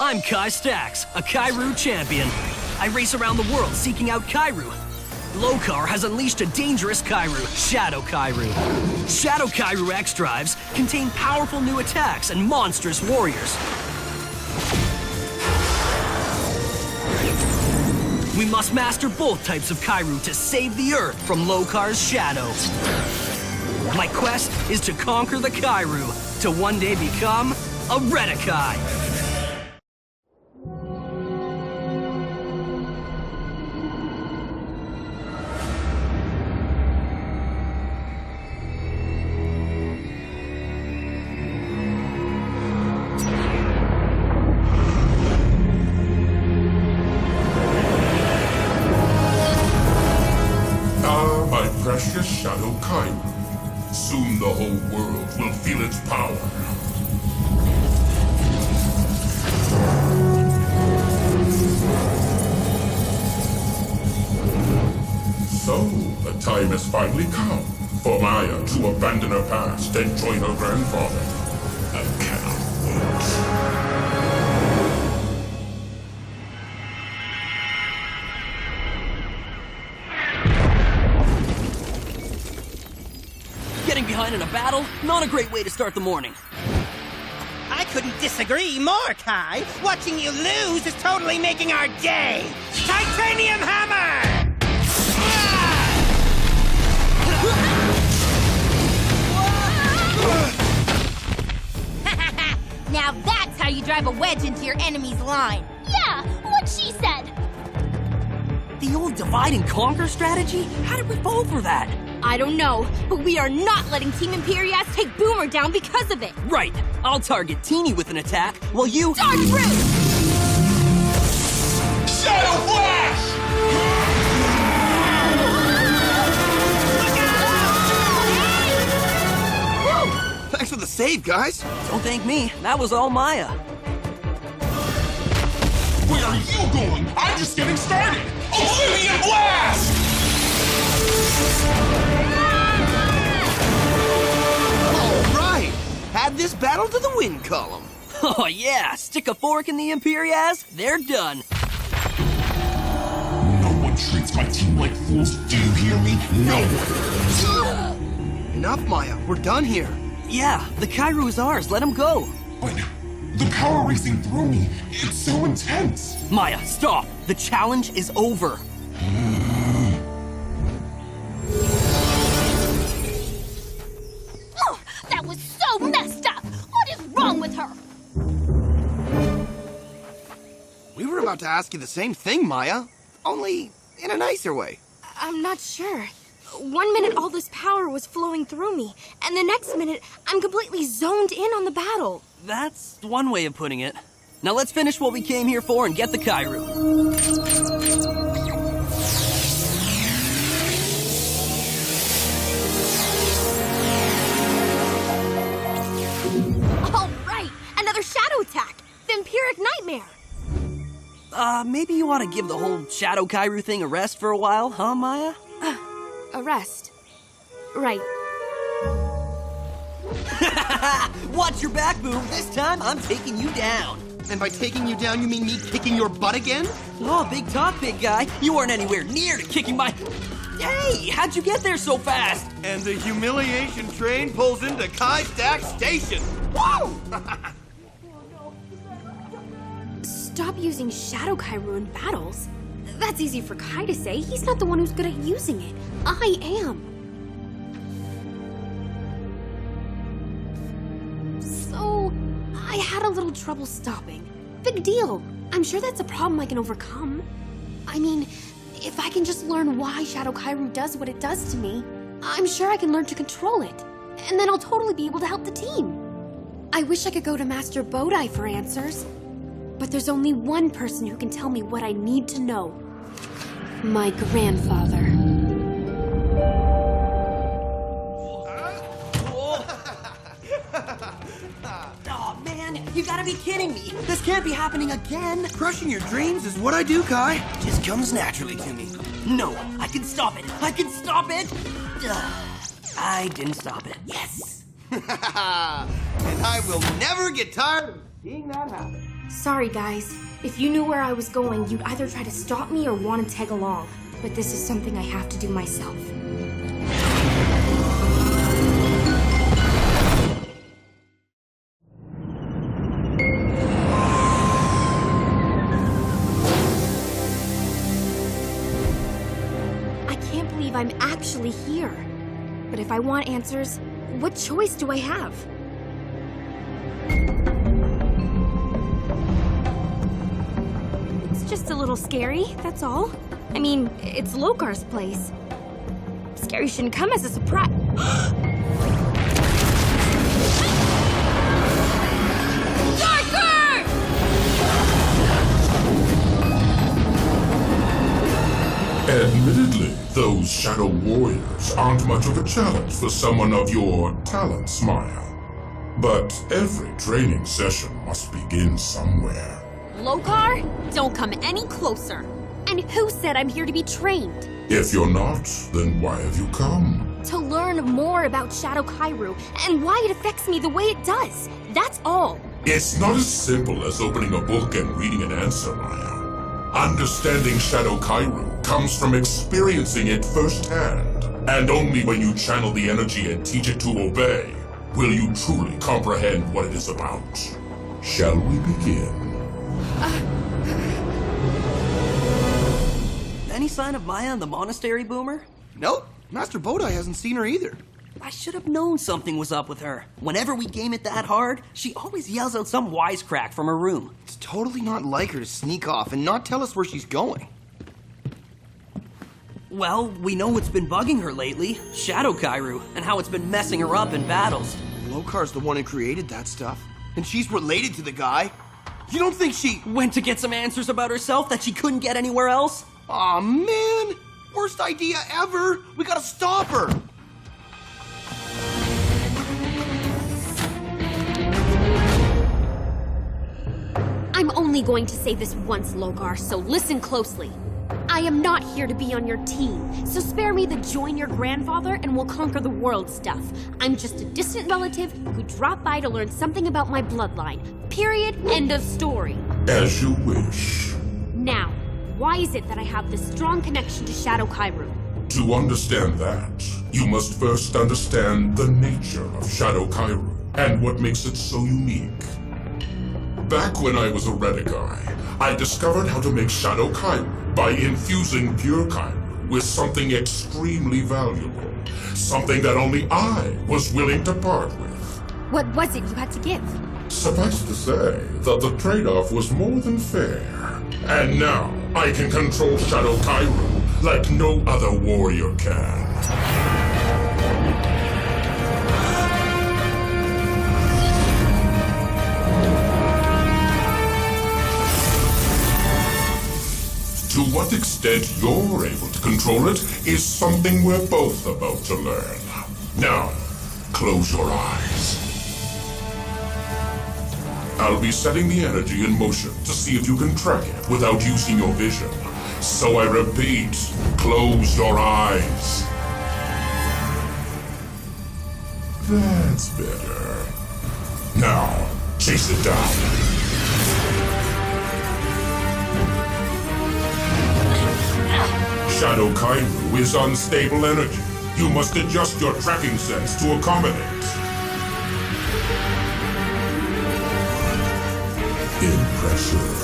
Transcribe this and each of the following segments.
I'm Kai Stax, a Kairu champion. I race around the world seeking out Kairu. Lokar has unleashed a dangerous Kairu, Shadow Kairu. Shadow Kairu X drives contain powerful new attacks and monstrous warriors. We must master both types of Kairu to save the Earth from Lokar's shadow. My quest is to conquer the Kairu, to one day become a Redakai. Precious Shadow Kairu. Soon the whole world will feel its power. So, the time has finally come for Maya to abandon her past and join her grandfather. I cannot wait. Getting behind in a battle, not a great way to start the morning. I couldn't disagree more, Kai. Watching you lose is totally making our day. Titanium Hammer! Now that's how you drive a wedge into your enemy's line. Yeah, what she said. The old divide and conquer strategy? How did we fall for that? I don't know, but we are not letting Team Imperias take Boomer down because of it. Right. I'll target Teeny with an attack, while you... Dark Root! Shadow Flash! Thanks for the save, guys. Don't thank me. That was all Maya. Where are you going? I'm just getting started! Oblivion Blast! Right! Add this battle to the win column. Oh yeah, stick a fork in the Imperias, they're done. No one treats my team like fools. Do you hear me? No one. Enough, Maya. We're done here. Yeah, the Kairu is ours, let him go. But the power racing through me, it's so intense. Maya, stop. The challenge is over. Oh, that was so messed up! What is wrong with her? We were about to ask you the same thing, Maya. Only in a nicer way. I'm not sure. 1 minute all this power was flowing through me, and the next minute I'm completely zoned in on the battle. That's one way of putting it. Now let's finish what we came here for and get the Kairu. All right, another shadow attack. Vampiric Nightmare. Maybe you ought to give the whole Shadow Kairu thing a rest for a while, huh, Maya? A rest. Right. Watch your back, Boom. This time, I'm taking you down. And by taking you down, you mean me kicking your butt again? Oh, big talk, big guy. You weren't anywhere near to kicking my... Hey, how'd you get there so fast? And the humiliation train pulls into Kai Stack Station. Woo! Stop using Shadow Kairu in battles. That's easy for Kai to say. He's not the one who's good at using it. I am. So, I had a little trouble stopping. Big deal. I'm sure that's a problem I can overcome. I mean, if I can just learn why Shadow Kairu does what it does to me, I'm sure I can learn to control it. And then I'll totally be able to help the team. I wish I could go to Master Bodai for answers. But there's only one person who can tell me what I need to know. My grandfather. Oh, man, you gotta be kidding me. This can't be happening again. Crushing your dreams is what I do, Kai. Just comes naturally to me. No, I can stop it. I can stop it. I didn't stop it. Yes. And I will never get tired of seeing that happen. Sorry, guys. If you knew where I was going, you'd either try to stop me or want to tag along. But this is something I have to do myself. I can't believe I'm actually here. But if I want answers, what choice do I have? It's just a little scary, that's all. I mean, it's Lokar's place. Scary shouldn't come as a surprise. Darker! Admittedly, those Shadow Warriors aren't much of a challenge for someone of your talents, Maya. But every training session must begin somewhere. Lokar, don't come any closer. And who said I'm here to be trained? If you're not, then why have you come? To learn more about Shadow Kairu and why it affects me the way it does. That's all. It's not as simple as opening a book and reading an answer, Maya. Understanding Shadow Kairu comes from experiencing it firsthand. And only when you channel the energy and teach it to obey will you truly comprehend what it is about. Shall we begin? Any sign of Maya in the monastery, Boomer? Nope, Master Bodai hasn't seen her either. I should have known something was up with her. Whenever we game it that hard, she always yells out some wisecrack from her room. It's totally not like her to sneak off and not tell us where she's going. Well, we know what's been bugging her lately, Shadow Kairu, and how it's been messing her up in battles. Lokar's the one who created that stuff, and she's related to the guy. You don't think she Went to get some answers about herself that she couldn't get anywhere else? Aw, man! Worst idea ever! We gotta stop her! I'm only going to say this once, Lokar, so listen closely. I am not here to be on your team, so spare me the join your grandfather and we'll conquer the world stuff. I'm just a distant relative who dropped by to learn something about my bloodline. Period. End of story. As you wish. Now, why is it that I have this strong connection to Shadow Kairu? To understand that, you must first understand the nature of Shadow Kairu and what makes it so unique. Back when I was a Redakai, I discovered how to make Shadow Kairu by infusing pure Kairu with something extremely valuable. Something that only I was willing to part with. What was it you had to give? Suffice to say that the trade-off was more than fair. And now, I can control Shadow Kairu like no other warrior can. To what extent you're able to control it is something we're both about to learn. Now, close your eyes. I'll be setting the energy in motion to see if you can track it without using your vision. So I repeat, close your eyes. That's better. Now, chase it down. Shadow Kairu is unstable energy. You must adjust your tracking sense to accommodate. Impressive.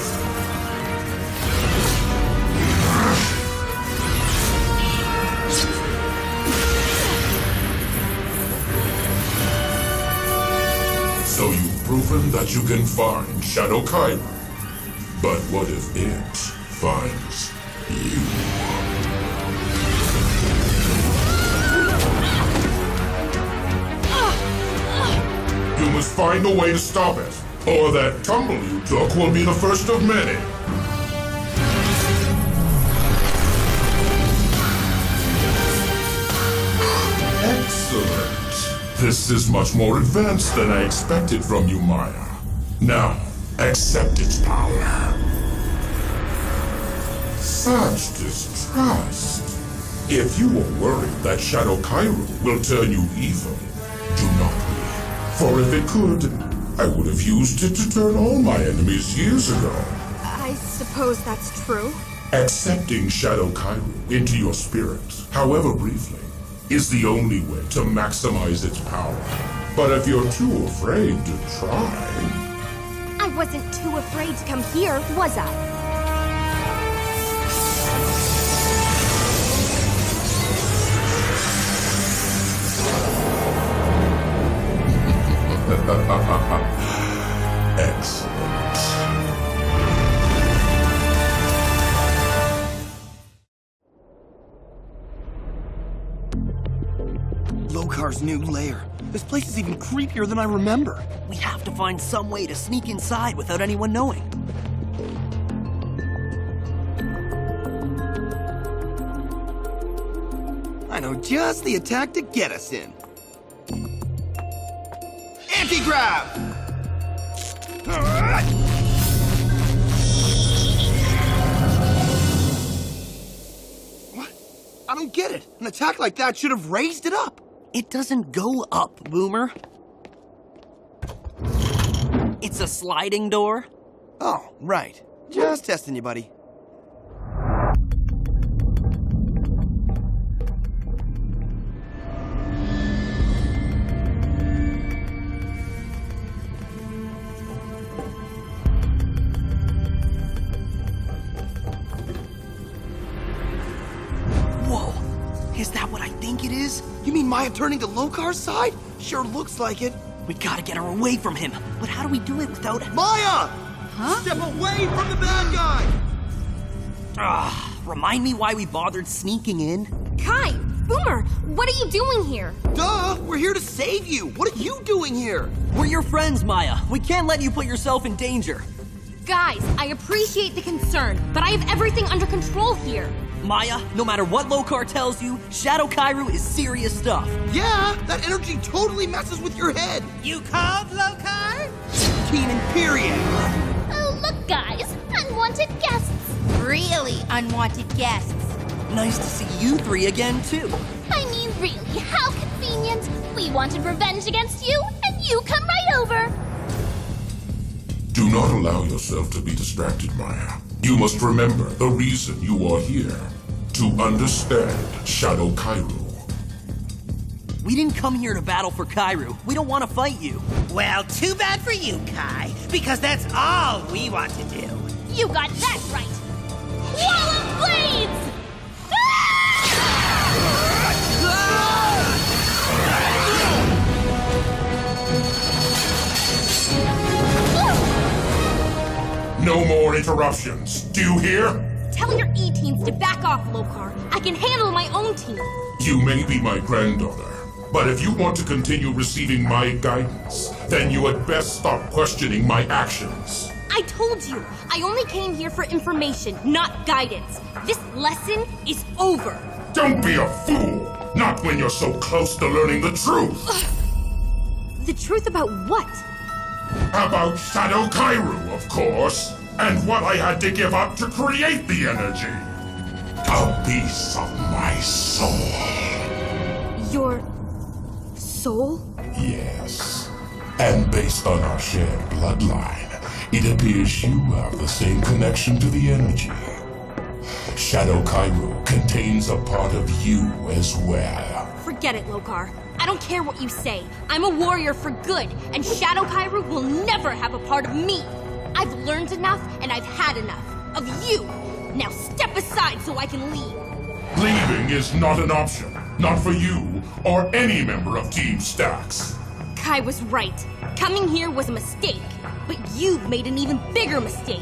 So you've proven that you can find Shadow Kairu. But what if it finds you? You must find a way to stop it, or that tumble you took will be the first of many. Excellent. This is much more advanced than I expected from you, Maya. Now, accept its power. Such distrust. If you are worried that Shadow Kairu will turn you evil, do not be. For if it could, I would have used it to turn all my enemies years ago. I suppose that's true. Accepting Shadow Kairu into your spirit, however briefly, is the only way to maximize its power. But if you're too afraid to try... I wasn't too afraid to come here, was I? Excellent. Lokar's new lair. This place is even creepier than I remember. We have to find some way to sneak inside without anyone knowing. I know just the attack to get us in. Anti-grab! What? I don't get it. An attack like that should have raised it up. It doesn't go up, Boomer. It's a sliding door. Oh, right. Just testing you, buddy. Whoa, is that what I think it is? You mean Maya turning to Lokar's side? Sure looks like it. We gotta get her away from him. But how do we do it without... Maya! Huh? Step away from the bad guy! Remind me why we bothered sneaking in? Kai! Boomer! What are you doing here? Duh! We're here to save you! What are you doing here? We're your friends, Maya. We can't let you put yourself in danger. Guys, I appreciate the concern, but I have everything under control here. Maya, no matter what Lokar tells you, Shadow Kairu is serious stuff. Yeah, that energy totally messes with your head. You called, Lokar? Team Imperium. Oh, look, guys. Unwanted guests. Really unwanted guests. Nice to see you three again, too. I mean, really, how convenient. We wanted revenge against you, and you come right over. Do not allow yourself to be distracted, Maya. You must remember the reason you are here. To understand Shadow Kairu. We didn't come here to battle for Kairu. We don't want to fight you. Well, too bad for you, Kai, because that's all we want to do. You got that right. Wall of Blades! No more interruptions. Do you hear? Tell your E-teens to back off, Lokar. I can handle my own team. You may be my granddaughter, but if you want to continue receiving my guidance, then you had best stop questioning my actions. I told you, I only came here for information, not guidance. This lesson is over. Don't be a fool! Not when you're so close to learning the truth! The truth about what? About Shadow Kairu, of course, and what I had to give up to create the energy. A piece of my soul. Your soul? Yes. And based on our shared bloodline, it appears you have the same connection to the energy. Shadow Kairu contains a part of you as well. Forget it, Lokar. I don't care what you say. I'm a warrior for good, and Shadow Kairu will never have a part of me. I've learned enough, and I've had enough. Of you. Now step aside so I can leave. Leaving is not an option. Not for you, or any member of Team Stax. Kai was right. Coming here was a mistake. But you've made an even bigger mistake.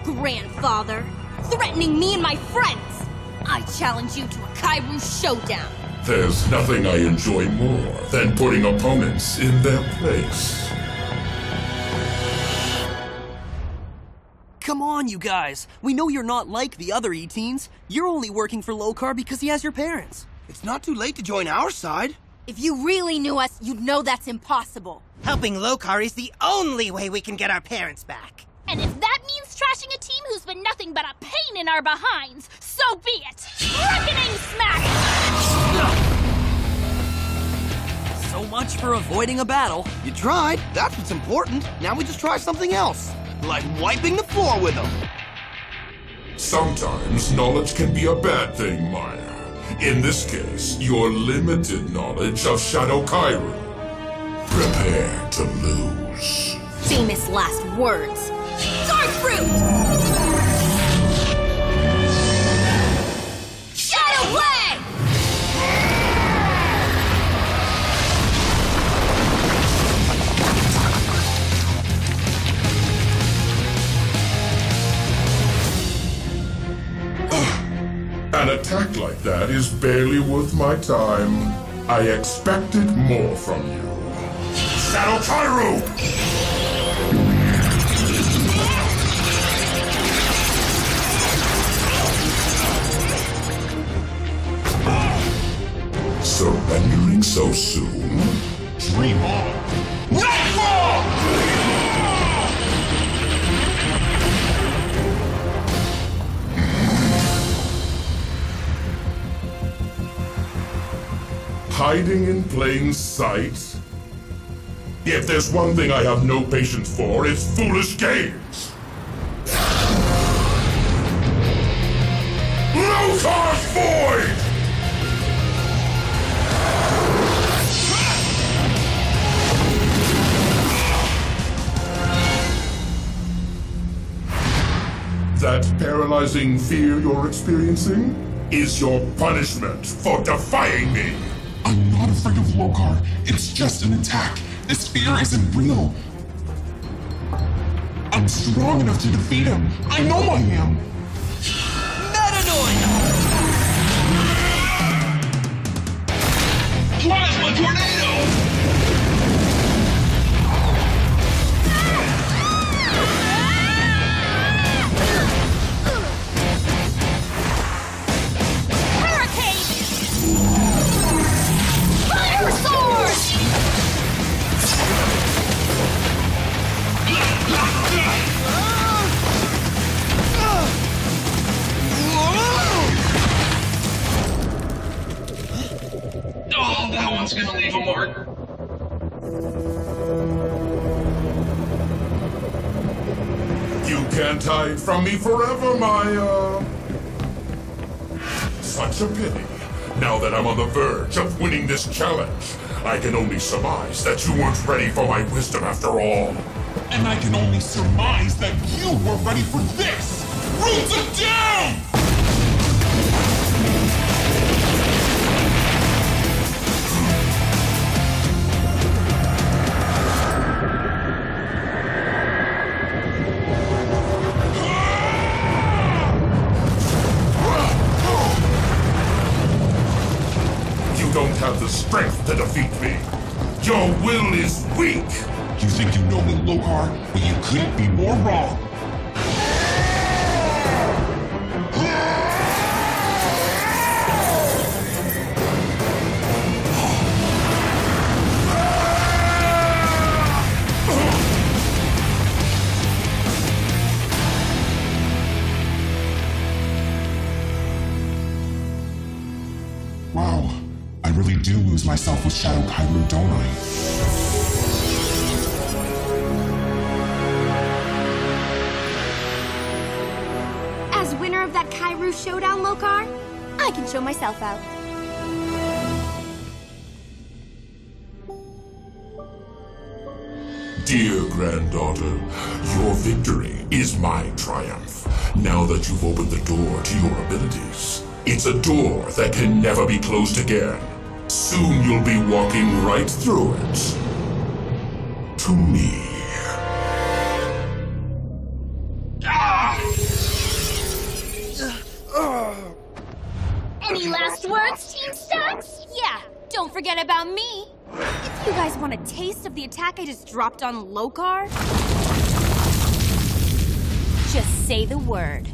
Grandfather. Threatening me and my friends. I challenge you to a Kairu showdown. There's nothing I enjoy more than putting opponents in their place. Come on, you guys. We know you're not like the other E-teens. You're only working for Lokar because he has your parents. It's not too late to join our side. If you really knew us, you'd know that's impossible. Helping Lokar is the only way we can get our parents back. And if that means trashing a team who's been nothing but a pain in our behinds, so be it! Reckoning Smash! So much for avoiding a battle. You tried. That's what's important. Now we just try something else. Like wiping the floor with them. Sometimes knowledge can be a bad thing, Maya. In this case, your limited knowledge of Shadow Kairu. Prepare to lose. Famous last words. Dark Fruit! Shadow Play! An attack like that is barely worth my time. I expected more from you. Shadow Kairu! Surrendering so soon? Dream on! Nightfall! Hiding in plain sight? If there's one thing I have no patience for, it's foolish games! Lokar's Void! That paralyzing fear you're experiencing is your punishment for defying me! I'm not afraid of Lokar. It's just an attack. This fear isn't real. I'm strong enough to defeat him. I know I am. Metanoid! Plasma tornado! Oh, that one's gonna leave a mark. You can't hide from me forever, Maya! Such a pity. Now that I'm on the verge of winning this challenge, I can only surmise that you weren't ready for my wisdom after all. And I can only surmise that you were ready for this! Roots it down! You don't have the strength to defeat me. Your will is weak. You think you know me, Lokar, but you couldn't be more wrong. Wow, I really do lose myself with Shadow Kairu, don't I? As winner of that Kairu showdown, Lokar, I can show myself out. Dear granddaughter, your victory is my triumph. Now that you've opened the door to your abilities, it's a door that can never be closed again. Soon you'll be walking right through it. To me. Any last words, Team Stacks? Yeah, don't forget about me. If you guys want a taste of the attack I just dropped on Lokar, just say the word.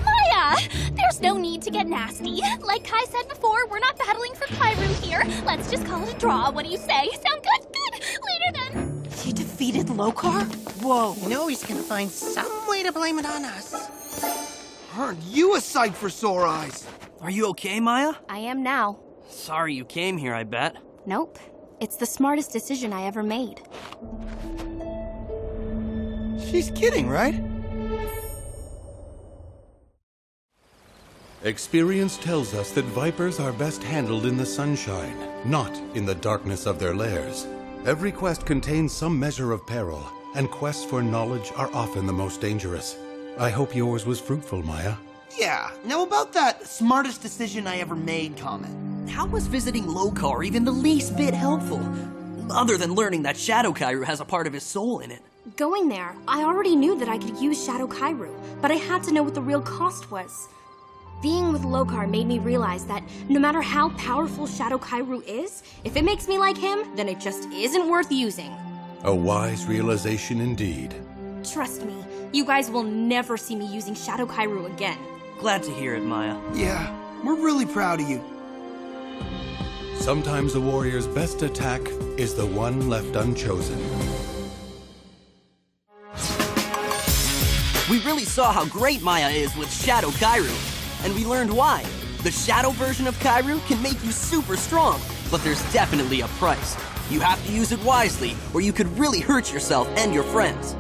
Maya! There's no need to get nasty. Like Kai said before, we're not battling for Kairu here. Let's just call it a draw. What do you say? Sound good? Good. Later then. He defeated Lokar? Whoa. You know he's gonna find some way to blame it on us. Aren't you a sight for sore eyes? Are you okay, Maya? I am now. Sorry you came here, I bet. Nope. It's the smartest decision I ever made. She's kidding, right? Experience tells us that vipers are best handled in the sunshine, not in the darkness of their lairs. Every quest contains some measure of peril, and quests for knowledge are often the most dangerous. I hope yours was fruitful, Maya. Yeah. Now about that smartest decision I ever made comment. How was visiting Lokar even the least bit helpful? Other than learning that Shadow Kairu has a part of his soul in it. Going there, I already knew that I could use Shadow Kairu, but I had to know what the real cost was. Being with Lokar made me realize that no matter how powerful Shadow Kairu is, if it makes me like him, then it just isn't worth using. A wise realization indeed. Trust me, you guys will never see me using Shadow Kairu again. Glad to hear it, Maya. Yeah, we're really proud of you. Sometimes a warrior's best attack is the one left unchosen. We really saw how great Maya is with Shadow Kairu, and we learned why. The Shadow version of Kairu can make you super strong, but there's definitely a price. You have to use it wisely, or you could really hurt yourself and your friends.